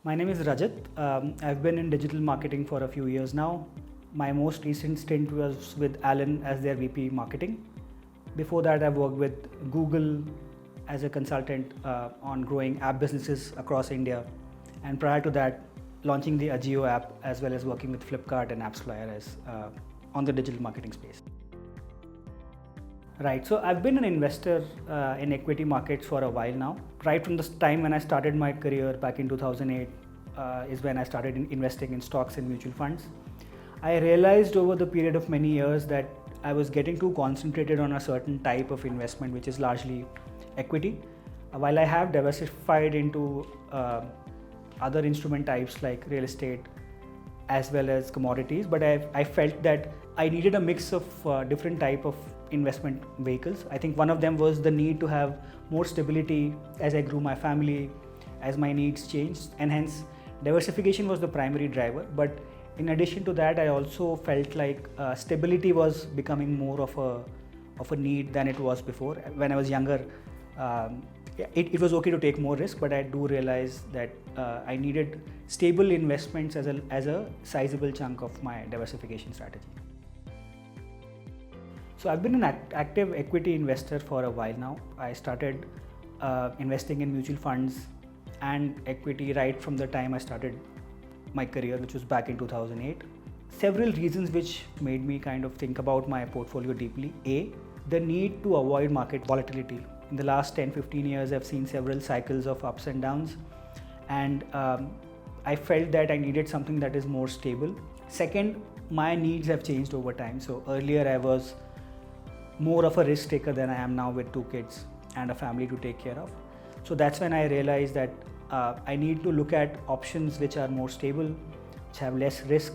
My name is Rajat. I've been in digital marketing for a few years now. My most recent stint was with Alan as their VP marketing. Before that, I've worked with Google as a consultant on growing app businesses across India. And prior to that, launching the Ajio app as well as working with Flipkart and AppsFlyer as on the digital marketing space. Right, so I've been an investor in equity markets for a while now. Right from the time when I started my career back in 2008 is when I started investing in stocks and mutual funds. I realized over the period of many years that I was getting too concentrated on a certain type of investment, which is largely equity. While I have diversified into other instrument types like real estate as well as commodities, but I felt that I needed a mix of different type of investment vehicles. I think one of them was the need to have more stability as I grew my family, as my needs changed, and hence diversification was the primary driver. But in addition to that, I also felt like stability was becoming more of a need than it was before. When I was younger, it was okay to take more risk, but I do realize that I needed stable investments as a sizable chunk of my diversification strategy. So I've been an active equity investor for a while now. I started investing in mutual funds and equity right from the time I started my career, which was back in 2008. Several reasons which made me kind of think about my portfolio deeply. A, the need to avoid market volatility. In the last 10-15 years, I've seen several cycles of ups and downs, and I felt that I needed something that is more stable. Second, my needs have changed over time. So earlier I was more of a risk taker than I am now with 2 kids and a family to take care of. So that's when I realized that I need to look at options which are more stable, which have less risk,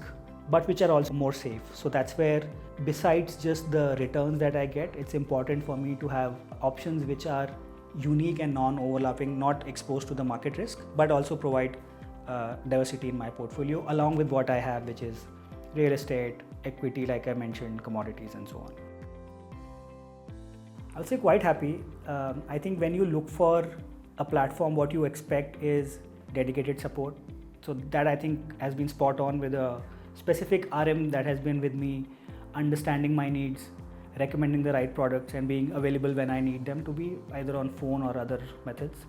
but which are also more safe. So that's where, besides just the returns that I get, it's important for me to have options which are unique and non-overlapping, not exposed to the market risk, but also provide diversity in my portfolio along with what I have, which is real estate, equity, like I mentioned, commodities and so on. I'll say quite happy. I think when you look for a platform, what you expect is dedicated support. So that I think has been spot on with a specific RM that has been with me, understanding my needs, recommending the right products and being available when I need them to be, either on phone or other methods.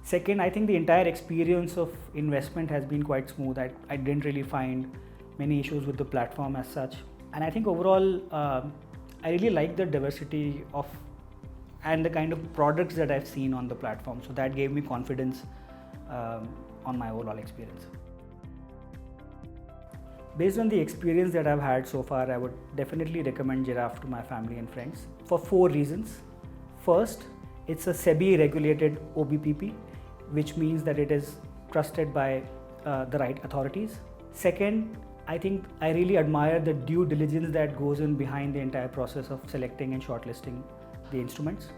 Second, I think the entire experience of investment has been quite smooth. I didn't really find many issues with the platform as such. And I think overall, I really like the diversity of and the kind of products that I've seen on the platform. So that gave me confidence on my overall experience. Based on the experience that I've had so far, I would definitely recommend Jiraaf to my family and friends for 4 reasons. First, it's a SEBI regulated OBPP, which means that it is trusted by the right authorities. Second, I think I really admire the due diligence that goes in behind the entire process of selecting and shortlisting the instruments.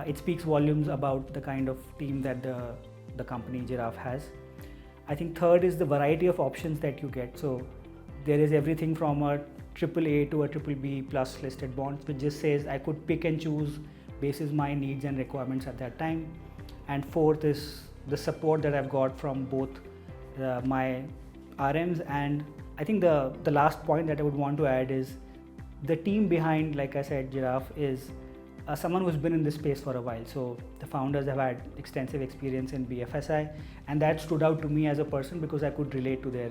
It speaks volumes about the kind of team that the company Jiraaf has. I think third is the variety of options that you get. So there is everything from a AAA to a BBB plus listed bonds, which just says I could pick and choose basis my needs and requirements at that time. And fourth is the support that I've got from both my RMs, and I think the last point that I would want to add is the team behind, like I said, Jiraaf is someone who's been in this space for a while. So the founders have had extensive experience in BFSI, and that stood out to me as a person because I could relate to their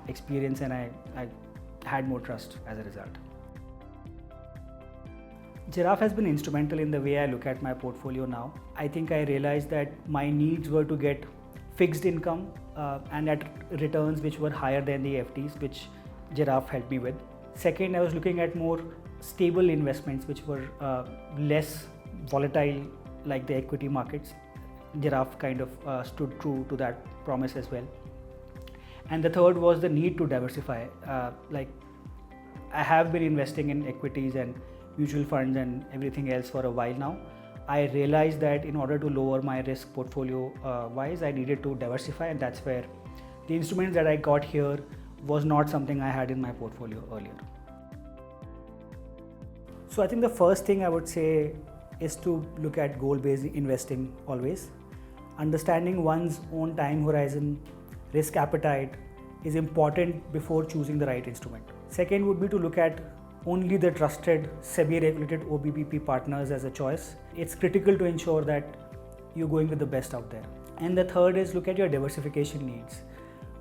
experience and I had more trust as a result. Jiraaf has been instrumental in the way I look at my portfolio now. I think I realized that my needs were to get fixed income and at returns which were higher than the FDs, which Jiraaf helped me with. Second, I was looking at more stable investments which were less volatile like the equity markets. Jiraaf kind of stood true to that promise as well. And the third was the need to diversify. Like I have been investing in equities and mutual funds and everything else for a while now. I realized that in order to lower my risk portfolio wise, I needed to diversify, and that's where the instruments that I got here was not something I had in my portfolio earlier. So I think the first thing I would say is to look at goal-based investing always. Understanding one's own time horizon, risk appetite is important before choosing the right instrument. Second would be to look at only the trusted SEBI regulated OBPP partners as a choice. It's critical to ensure that you're going with the best out there. And the third is look at your diversification needs.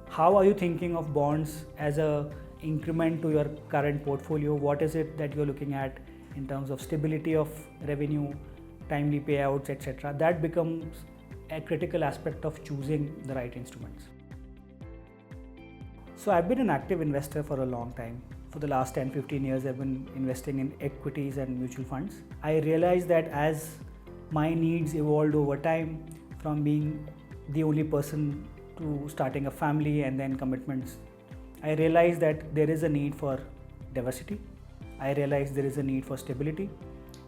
How are you thinking of bonds as a increment to your current portfolio? What is it that you're looking at in terms of stability of revenue, timely payouts, etc.? That becomes a critical aspect of choosing the right instruments. So I've been an active investor for a long time. For the last 10-15 years, I've been investing in equities and mutual funds. I realized that as my needs evolved over time, from being the only person to starting a family and then commitments, I realized that there is a need for diversity. I realized there is a need for stability,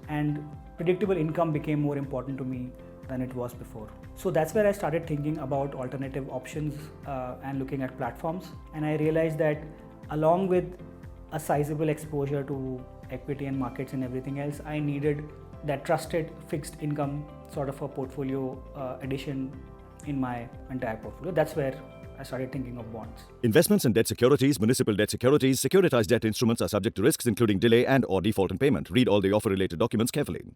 and predictable income became more important to me than it was before. So that's where I started thinking about alternative options and looking at platforms. And I realized that along with a sizable exposure to equity and markets and everything else, I needed that trusted fixed income sort of a portfolio addition in my entire portfolio. That's where I started thinking of bonds. Investments in debt securities, municipal debt securities, securitized debt instruments are subject to risks including delay and/or default in payment. Read all the offer-related documents carefully.